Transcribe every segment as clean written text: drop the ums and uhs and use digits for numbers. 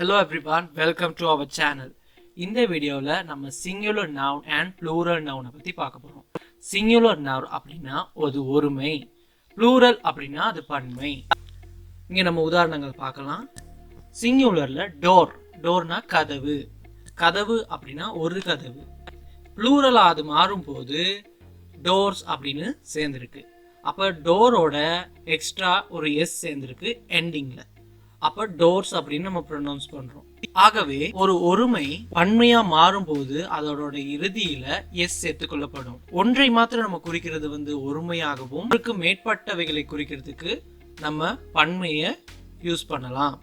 Hello everyone, welcome to our channel. இந்த வீடியோல நம்ம singular noun and plural noun பத்தி பார்க்க போறோம். Singular noun அப்படினா அது ஒருமை, plural அப்படினா அது பன்மை. இங்க நம்ம உதாரணங்கள் பார்க்கலாம். Singularல door, doorனா கதவு. கதவு அப்படினா ஒரு கதவு. Plural அது மாறும்போது doors அப்படினு சேர்ந்திருக்கு. அப்ப டோரோட எக்ஸ்ட்ரா ஒரு s சேர்ந்திருக்கு எண்டிங்ல. அப்ப டோர்ஸ் அப்படின்னு நம்ம ப்ரொனவுன்ஸ் பண்றோம். ஆகவே ஒரு ஒருமை பன்மையா மாறும்போது அதோட இறுதியில எஸ் சேர்த்துக்கொள்ளப்படும். ஒன்றை மாத்திரம் நம்ம குறிக்கிறது ஒருமையாகவும் ஒன்றுக்கு மேற்பட்டவைகளை குறிக்கிறதுக்கு நம்ம பன்மையை யூஸ் பண்ணலாம்.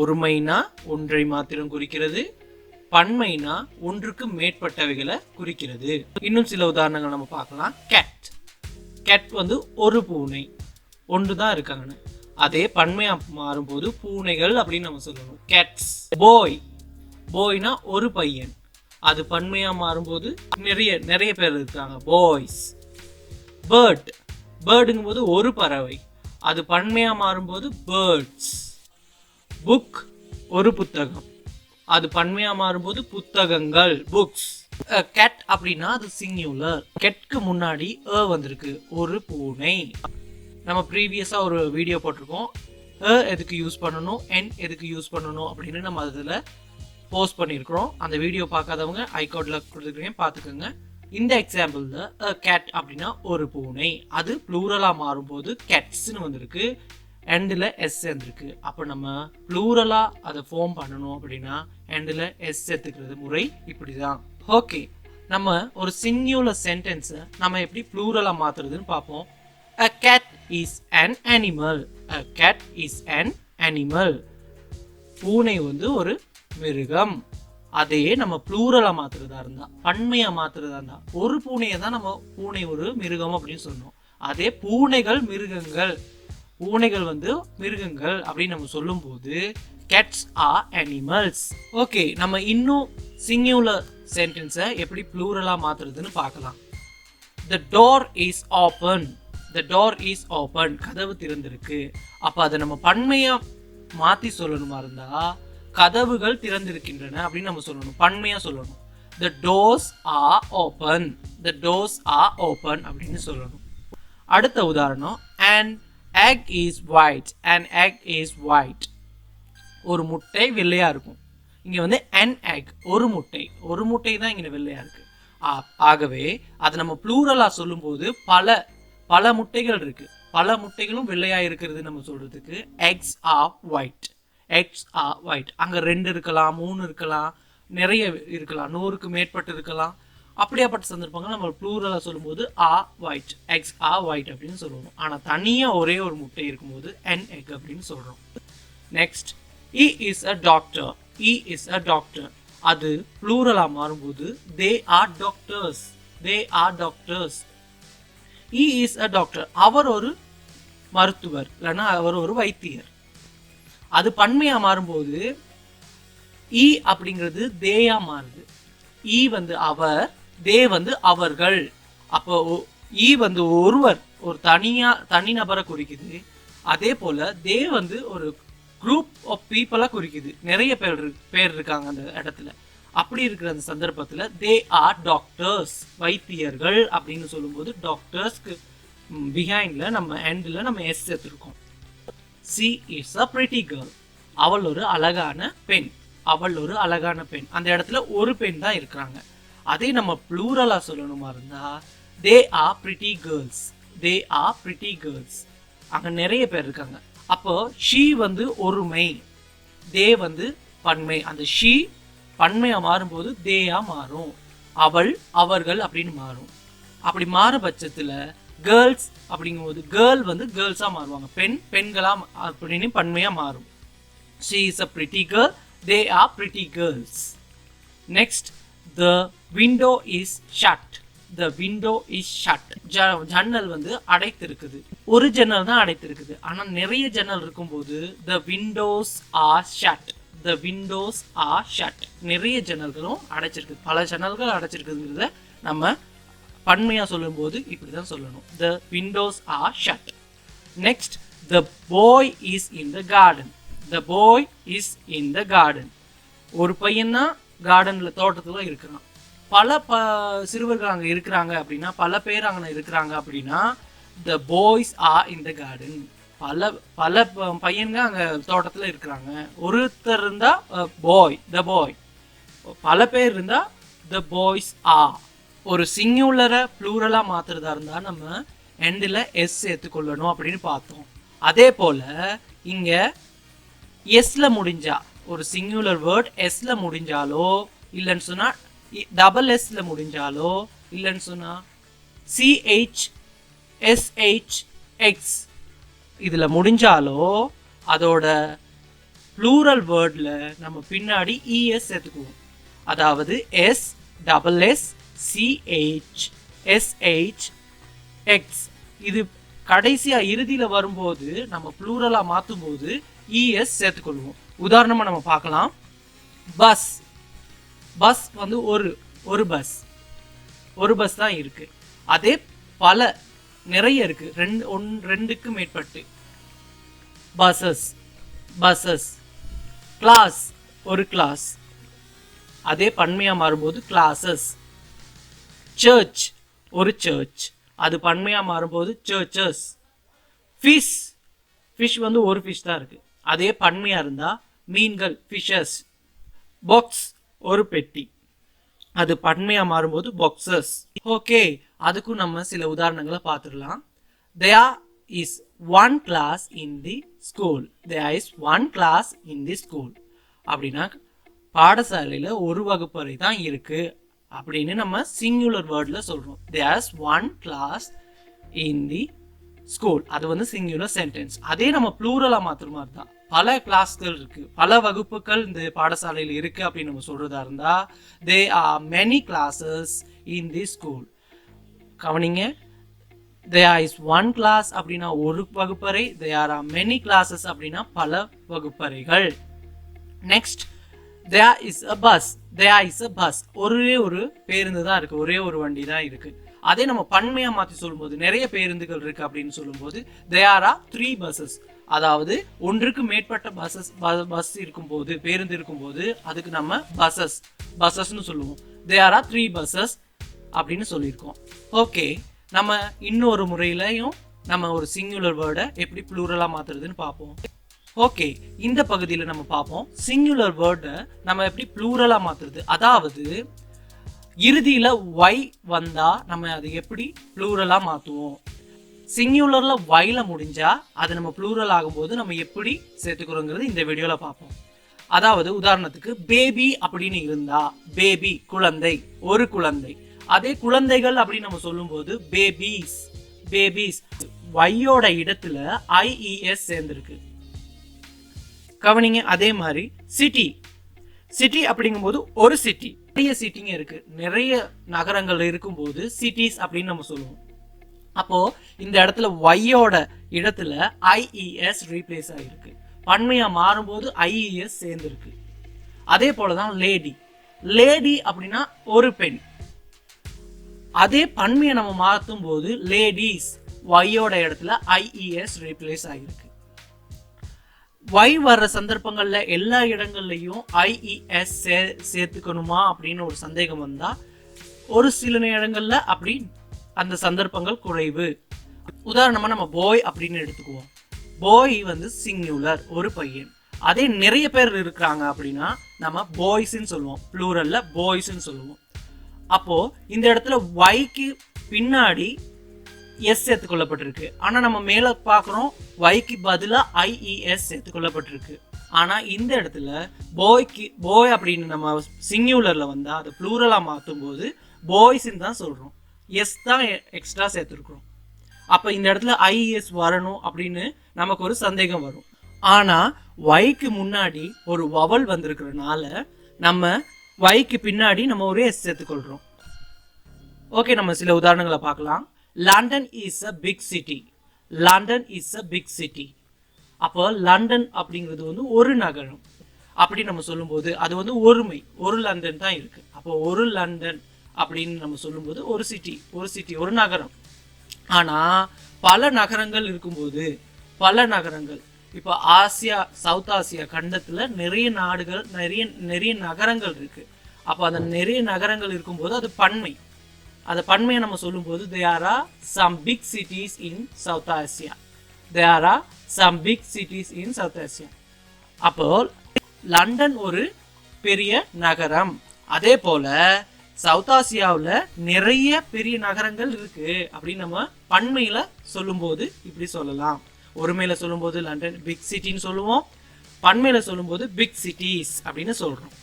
ஒருமைனா ஒன்றை மாத்திரம் குறிக்கிறது, பன்மைனா ஒன்றுக்கு மேற்பட்டவைகளை குறிக்கிறது. இன்னும் சில உதாரணங்கள் நம்ம பார்க்கலாம். கேட், கேட் ஒரு பூனை, ஒன்றுதான் இருக்காங்க. அதே பன்மையா மாறும்போது பூனைகள் அப்படின்னு நம்ம சொல்லணும். கேட்ஸ். பாய், பாய்னா ஒரு பையன், அது பன்மையா மாறும்போது நிறைய பேர் இருக்காங்க, பாய்ஸ். பேர்ட், பேர்டுங்கும் போது ஒரு பறவை, அது பன்மையா மாறும்போது பேர்ட்ஸ். புக், ஒரு புத்தகம், அது பன்மையா மாறும்போது புத்தகங்கள், புக்ஸ். கேட் அப்படின்னா அது சிங்குலர். கெட்க்கு முன்னாடி வந்திருக்கு, ஒரு பூனை. நம்ம ப்ரீவியஸா ஒரு வீடியோ போட்டிருக்கோம், எதுக்கு யூஸ் பண்ணணும், என் எதுக்கு யூஸ் பண்ணணும் அப்படின்னு நம்ம அதில் போஸ்ட் பண்ணியிருக்கிறோம். அந்த வீடியோ பார்க்காதவங்க ஐகார்டில் கொடுத்துருக்கேன், பார்த்துக்கோங்க. இந்த எக்ஸாம்பிளில் கேட் அப்படின்னா ஒரு பூனை, அது ப்ளூரலாக மாறும்போது கேட்ஸ்ன்னு வந்திருக்கு, எண்டில் எஸ் சேர்ந்துருக்கு. அப்போ நம்ம ப்ளூரலாக அதை ஃபார்ம் பண்ணணும் அப்படின்னா எண்டில் எஸ் சேர்த்துக்கிறது முறை இப்படி தான். ஓகே, நம்ம ஒரு சிங்குலர் சென்டென்ஸை நம்ம எப்படி ப்ளூரலாக மாற்றுறதுன்னு பார்ப்போம். A cat is an animal. A cat is an animal. பூனை ஒரு மிருகம். அதையே நம்ம ப்ளூரலா மாத்துறதா இருந்தா, பன்மையா மாத்துறதா இருந்தா, ஒரு பூனையை தான் நம்ம பூனை ஒரு மிருகம் அப்படின்னு சொன்னோம். அதே பூனைகள் மிருகங்கள், பூனைகள் மிருகங்கள் அப்படின்னு நம்ம சொல்லும் போது cats are animals. ஓகே, நம்ம இன்னும் சிங்குலர் சென்டென்ஸை எப்படி ப்ளூரலா மாத்துறதுன்னு பார்க்கலாம். The door is open. The door is open. கதவு திறந்திருக்கு. அப்ப அதை நம்ம பன்மையா மாத்தி சொல்லணுமா இருந்தா கதவுகள் திறந்திருக்கின்றன அப்படின்னு நம்ம சொல்லணும், பன்மையா சொல்லணும். The doors are open. The doors are open அப்படின்னு சொல்லணும். அடுத்த உதாரணம், an egg is white. An egg is white. ஒரு முட்டை வெள்ளையா இருக்கும். இங்க an egg, ஒரு முட்டை, ஒரு முட்டை தான் இங்க வெள்ளையா இருக்கு. ஆகவே அதை நம்ம ப்ளூரலா சொல்லும் போது பல முட்டைகள் இருக்கு, பல முட்டைகளும் வெள்ளையா இருக்கிறது நம்ம சொல்றதுக்கு eggs are white. Eggs are white. அங்க 2 இருக்கலாம், 3 இருக்கலாம், நிறைய இருக்கலாம், 100க்கு மேற்பட்டு இருக்கலாம். அப்படியாப்பட்ட சந்தர்ப்பங்கள் நம்ம ப்ளூரலா சொல்லும்போது are white, eggs are white அப்படின்னு சொல்லுவோம். ஆனா தனியா ஒரே ஒரு முட்டை இருக்கும்போது an egg அப்படின்னு சொல்றோம். Next, he is a doctor. He is a doctor. அது ப்ளூரலா மாறும்போது they are doctors. They are doctors. He is a doctor. அவர் ஒரு மருத்துவர், இல்லைன்னா அவர் ஒரு வைத்தியர். அது பன்மையா மாறும்போது ஈ அப்படிங்கிறது தேயா மாறுது. ஈ அவர், தே அவர்கள். அப்போ ஈ ஒருவர், ஒரு தனி நபரை குறிக்குது. அதே போல தே ஒரு குரூப் ஆஃப் பீப்புளா குறிக்குது, நிறைய பேர் இருக்காங்க அந்த இடத்துல. அப்படி இருக்கிற அந்த சந்தர்ப்பத்தில் தே ஆர் டாக்டர்ஸ், வைத்தியர்கள் அப்படின்னு சொல்லும்போது டாக்டர்ஸ்க்கு பிஹைண்ட்ல நம்ம எண்டில் நம்ம எஸ் சேர்த்துருக்கோம். C is a pretty girl. அவள் ஒரு அழகான பெண். அவள் ஒரு அழகான பெண். அந்த இடத்துல ஒரு பெண் தான் இருக்கிறாங்க. அதே நம்ம ப்ளூரலா சொல்லணுமா இருந்தா they are pretty girls. They are pretty girls. அங்க நிறைய பேர் இருக்காங்க. அப்போ ஷீ ஒருமை, தே பன்மை. அந்த ஷீ பன்மையா மாறும்போது தேயா மாறும், அவள் அவர்கள் அப்படின்னு மாறும். அப்படி மாற பட்சத்துல கேர்ள்ஸ் அப்படிங்கும்போது கேர்ள் கேர்ள்ஸா மாறுவாங்க, பெண்களா அப்படின்னு பன்மையா மாறும். she is a pretty girl. they are pretty girls. next, the window is shut. the window is shut. ஜன்னல் அடைத்திருக்குது. ஒரு ஜன்னல் தான் அடைத்திருக்குது. ஆனா நிறைய ஜன்னல் இருக்கும்போது the windows are shut. The windows are shut. நிறைய ஜன்னல்களும் அடைச்சிருக்கு, பல ஜன்னல்கள் அடைச்சிருக்குங்கிறத நம்ம பன்மையா சொல்லும்போது இப்படிதான் சொல்லணும், the windows are shut. Next, the boy is in the garden. The boy is in the garden. ஒரு பையன் தான் கார்டன்ல தோட்டத்துல இருக்கிறான். பல சிறுவர்கள் அங்க இருக்கிறாங்க அப்படின்னா, பல பேர் அங்க இருக்கிறாங்க அப்படின்னா, the boys are in the garden. பல பையன்க அங்க தோட்டத்துல இருக்கிறாங்க. ஒருத்தர் இருந்தா boy, the boy. பல பேர் இருந்தா the boys are. ஒரு சிங்குலரை ப்ளூரலா மாத்துறதா இருந்தா நம்ம எண்டில் எஸ் சேர்த்துக்கொள்ளணும் அப்படின்னு பார்த்தோம். அதே போல இங்க எஸ்ல முடிஞ்சா ஒரு சிங்குலர் வேர்ட் எஸ்ல முடிஞ்சாலோ இல்லைன்னு சொன்னா டபுள் எஸ்ல முடிஞ்சாலோ இல்லைன்னு சொன்னா சிஹெச் எஸ்ஹெச் எக்ஸ் இதுல முடிஞ்சாலோ அதோட ப்ளூரல் வேர்ட்ல நம்ம பின்னாடி இஎஸ் சேர்த்துக்குவோம். அதாவது S double S CH SH X இது கடைசியா இறுதியில வரும்போது நம்ம ப்ளூரலா மாற்றும் போது இஎஸ் சேர்த்துக்கொள்வோம். உதாரணமா நம்ம பார்க்கலாம். பஸ் பஸ் வந்து ஒரு பஸ் தான் இருக்கு. அதே பல நிறைய இருக்கு, ரெண்டுக்கு மேற்பட்டு பஸ்ஸஸ். கிளாஸ் ஒரு கிளாஸ், அதே பன்மையா மாறும்போது கிளாஸஸ். சர்ச் ஒரு சர்ச், அது பன்மையா மாறும்போது சர்ச்சஸ். ஃபிஷ் வந்து ஒரு ஃபிஷ் தான் இருக்கு, அதே பன்மையா இருந்தா மீன்கள் ஃபிஷஸ். பாக்ஸ் ஒரு பெட்டி, அது பன்மையா மாறும்போது பாக்ஸஸ். ஓகே, அதுக்கும் நம்ம சில உதாரணங்களை பார்த்துடலாம். There is one class in the school. There is one class in the school. அப்படின்னா பாடசாலையில ஒரு வகுப்பறை தான் இருக்கு அப்படின்னு நம்ம சிங்குலர் வேர்ட்ல சொல்றோம். There's one class in the school. அது வந்து சிங்குலர் சென்டென்ஸ். அதே நம்ம ப்ளூரலா மாத்திர மாதிரி தான். பல கிளாஸ்கள் இருக்கு, பல வகுப்புகள் இந்த பாடசாலையில் இருக்கு அப்படின்னு நம்ம சொல்றதா இருந்தா there are many classes in the school. கவனிங்க, there is one class அப்படின்னா ஒரு வகுப்பறை, there are many classes அப்படின்னா பல வகுப்பறைகள். Next, there is a bus. There is a bus. ஒரே ஒரு பேருந்து தான் இருக்கு, ஒரே ஒரு வண்டி தான் இருக்கு. அதே நம்ம பன்மையா மாத்தி சொல்லும்போது நிறைய பேருந்துகள் இருக்கு அப்படின்னு சொல்லும்போது there are 3 buses. அதாவது ஒன்றுக்கு மேற்பட்ட பஸ் இருக்கும்போது, பேருந்து இருக்கும்போது அதுக்கு நம்ம பஸ்ஸஸ்னு சொல்லுவோம். there are 3 buses அப்படின்னு சொல்லியிருக்கோம். ஓகே, நம்ம இன்னொரு முறையிலையும் நம்ம ஒரு சிங்குலர் வேர்டை எப்படி ப்ளூரலா மாத்துறதுன்னு பார்ப்போம். ஓகே, இந்த பகுதியில் நம்ம பார்ப்போம் சிங்குலர் வேர்டை நம்ம எப்படி ப்ளூரலா மாத்துறது. அதாவது இறுதியில ஒய் வந்தா நம்ம அதை எப்படி ப்ளூரலா மாத்துவோம். சிங்குலர்ல ஒய்ல முடிஞ்சா அது நம்ம ப்ளூரல் ஆகும்போது நம்ம எப்படி சேர்த்துக்கிறோங்கிறது இந்த வீடியோல பார்ப்போம். அதாவது உதாரணத்துக்கு பேபி அப்படின்னு இருந்தா பேபி குழந்தை, ஒரு குழந்தை. அதே குழந்தைகள் அப்படின்னு நம்ம சொல்லும்போது பேபிஸ். ஒய்யோட இடத்துல ஐஇஎஸ் சேர்ந்திருக்கு. கவனிங்க, அதே மாதிரி சிட்டி அப்படிங்கும்போது ஒரு சிட்டி, நிறைய சிட்டிங்க இருக்கு, நிறைய நகரங்கள் இருக்கும்போது சிட்டிஸ் அப்படின்னு நம்ம சொல்லுவோம். அப்போ இந்த இடத்துல ஒய்யோட இடத்துல ஐஇஎஸ் ரீப்ளேஸ் ஆகிருக்கு, பன்மையா மாறும்போது ஐஇஎஸ் சேர்ந்துருக்கு. அதே போலதான் லேடி அப்படின்னா ஒரு பெண், அதே பன்மையை நம்ம மாற்றும் போது லேடிஸ், ஒய்யோட இடத்துல ஐஇஎஸ் ரீப்ளேஸ் ஆகிருக்கு. ஒய் வர்ற சந்தர்ப்பங்கள்ல எல்லா இடங்கள்லையும் ஐஇஎஸ் சேர்த்துக்கணுமா அப்படின்னு ஒரு சந்தேகம் வந்தா ஒரு சில இடங்கள்ல அப்படி அந்த சந்தர்ப்பங்கள் குறைவு. உதாரணமா நம்ம பாய் அப்படின்னு எடுத்துக்குவோம். பாய் வந்து சிங்குலர், ஒரு பையன். அதே நிறைய பேர் இருக்கிறாங்க அப்படின்னா நம்ம பாய்ஸ்ன்னு சொல்லுவோம், ப்ளூரல்ல பாய்ஸ்ன்னு சொல்லுவோம். அப்போ இந்த இடத்துல ஒய்க்கு பின்னாடி எஸ் சேர்த்துக்கொள்ளப்பட்டிருக்கு. ஆனா நம்ம மேல பாக்குறோம் ஒய்க்கு பதிலா ஐஇஎஸ் சேர்த்துக்கொள்ளப்பட்டிருக்கு. ஆனா இந்த இடத்துல பாய் அப்படின்னு நம்ம சிங்குலர்ல வந்தா அதை ப்ளூரலா மாற்றும் போது பாய்ஸ்ன்னு தான் சொல்றோம், எஸ் தான் எக்ஸ்ட்ரா சேர்த்துருக்கிறோம். அப்ப இந்த இடத்துல ஐஇஎஸ் வரணும் அப்படின்னு நமக்கு ஒரு சந்தேகம் வரும். ஆனா ஒய்க்கு முன்னாடி ஒரு வவல் வந்திருக்கிறதுனால நம்ம ஒய்க்கு பின்னாடி நம்ம ஒரு எஸ் சேர்த்துக்கொள்றோம். ஓகே, நம்ம சில உதாரணங்களை பார்க்கலாம். London is a big city. அப்போ லண்டன் அப்படிங்கிறது வந்து ஒரு நகரம் அப்படி நம்ம சொல்லும்போது அது வந்து ஒருமை, ஒரு லண்டன் தான் இருக்கு. அப்போ ஒரு லண்டன் அப்படின்னு நம்ம சொல்லும்போது ஒரு சிட்டி ஒரு நகரம். ஆனா பல நகரங்கள் இருக்கும்போது, பல நகரங்கள் இப்போ ஆசியா சவுத் ஆசியா கண்டத்துல நிறைய நாடுகள் நிறைய நகரங்கள் இருக்கு. அப்போ அந்த நிறைய நகரங்கள் இருக்கும்போது அது பன்மை. அந்த பன்மையை நம்ம சொல்லும்போது there are some big cities in South Asia. There are some big cities in South Asia. அப்போ லண்டன் ஒரு பெரிய நகரம். அதே போல சவுத் ஆசியாவில் நிறைய பெரிய நகரங்கள் இருக்கு அப்படின்னு நம்ம பன்மையில சொல்லும்போது இப்படி சொல்லலாம். ஒருமையில சொல்லும்போது லண்டன் பிக் சிட்டின்னு சொல்லுவோம், பன்மையில சொல்லும்போது பிக் சிட்டிஸ் அப்படின்னு சொல்றோம்.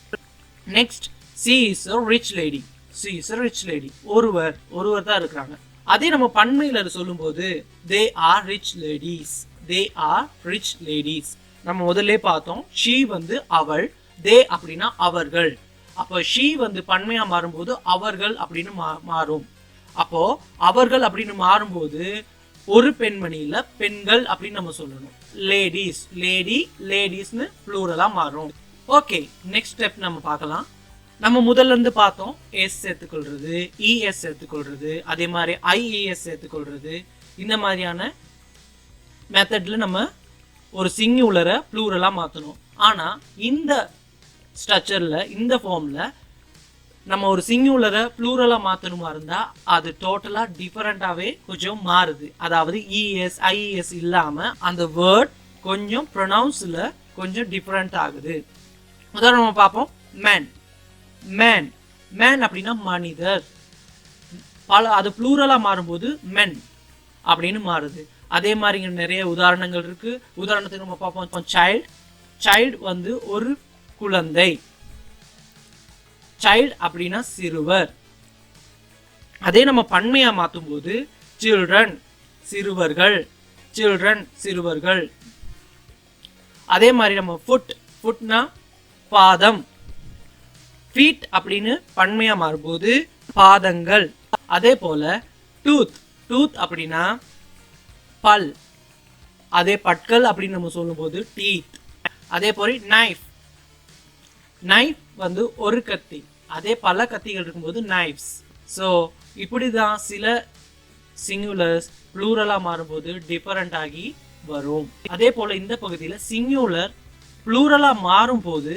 Next, she is a rich lady. she is a rich lady. ஒருவர் தான் இருக்கிறாங்க. அதே நம்ம பன்மையில சொல்லும்போது they are rich ladies. they are rich ladies. நம்ம முதல்ல பார்த்தோம் she வந்து அவள், they அப்படின்னா அவர்கள். அப்போ she வந்து பன்மையா மாறும்போது அவர்கள் அப்படின்னு மாறும். அப்போ அவர்கள் அப்படின்னு மாறும்போது ஒரு பெண்மணியில பெண்கள் அப்படின்னு நம்ம சொல்லணும். லேடிஸ், லேடிஸ்னு ப்ளூரலா மாறும். ஓகே, நெக்ஸ்ட் ஸ்டெப் நம்ம பார்க்கலாம். நம்ம முதல்ல இருந்து பார்த்தோம் எஸ் சேர்த்துக்கொள்றது, இஎஸ் சேர்த்துக்கொள்றது, அதே மாதிரி ஐஇஎஸ் சேர்த்துக்கொள்றது. இந்த மாதிரியான மெத்தட்ல நம்ம ஒரு சிங்குலரை ப்ளூரலா மாற்றணும். ஆனா இந்த ஸ்ட்ரக்சர்ல, இந்த ஃபார்ம்ல நம்ம ஒரு சிங்குலரை ப்ளூரலா மாற்றணுமா இருந்தா அது டோட்டலா டிஃபரெண்டாவே கொஞ்சம் மாறுது. அதாவது இஎஸ் ஐஇஎஸ் இல்லாம அந்த வேர்ட் கொஞ்சம் ப்ரொனவுன்ஸ்ல கொஞ்சம் டிஃபரெண்ட் ஆகுது. உதாரணமா பார்ப்போம். மேன், மேன், மேன் அப்படின்னா மனிதர். அது ப்ளூரலா மாறும்போது மென் அப்படின்னு மாறுது. அதே மாதிரி இங்க நிறைய உதாரணங்கள் இருக்கு. உதாரணத்துக்கு நம்ம பார்ப்போம். சைல்ட், சைல்டு வந்து ஒரு குழந்தை. சைல்டு அப்படின்னா சிறுவர். அதே நம்ம பன்மையா மாற்றும் போது சில்ட்ரன், சிறுவர்கள், சில்ட்ரன், சிறுவர்கள். அதே மாதிரி நம்ம ஃபுட், ஃபுட்னா பாதம். ஃபீட் அப்படின்னு பன்மையா மாறும்போது பாதங்கள். அதே போல டூத், டூத் அப்படின்னா பல். அதே பற்கள் அப்படின்னு நம்ம சொல்லும்போது டீத். அதே போல நைஃப், நைஃப் வந்து ஒரு கத்தி. அதே பல கத்திகள் இருக்கும்போது நைஃப்ஸ். ஸோ இப்படி தான் சில சிங்குலர்ஸ் ப்ளூரலாக மாறும்போது டிஃபரெண்ட் ஆகி வரும். அதே போல் இந்த பகுதியில் சிங்குலர் ப்ளூரலாக மாறும்போது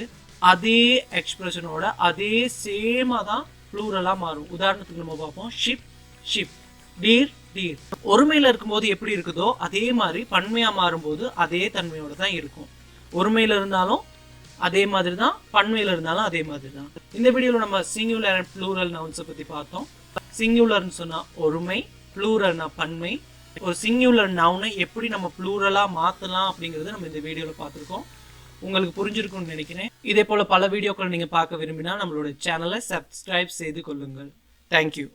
அதே எக்ஸ்பிரஷனோட அதே சேமாக தான் ப்ளூரலாக மாறும். உதாரணத்துக்கு நம்ம பார்ப்போம். Ship, ship. Deer, deer. ஒருமையில் இருக்கும்போது எப்படி இருக்குதோ அதே மாதிரி பன்மையாக மாறும்போது அதே தன்மையோட தான் இருக்கும். ஒருமையில் இருந்தாலும் அதே மாதிரி தான், பன்மையில் இருந்தாலும் அதே மாதிரி தான். இந்த வீடியோவில் நம்ம சிங்குலர் அண்ட் ப்ளூரல் நவுன்ஸை பற்றி பார்த்தோம். சிங்குலர்னு சொன்னால் ஒருமை, ப்ளூரல்னா பன்மை. ஒரு சிங்குலர் நவுனை எப்படி நம்ம ப்ளூரலாக மாற்றலாம் அப்படிங்கிறது நம்ம இந்த வீடியோவில் பார்த்துருக்கோம். உங்களுக்கு புரிஞ்சிருக்கும்னு நினைக்கிறேன். இதே போல் பல வீடியோக்கள் நீங்கள் பார்க்க விரும்பினா நம்மளோட சேனலை சப்ஸ்கிரைப் செய்து கொள்ளுங்கள். தேங்க்யூ.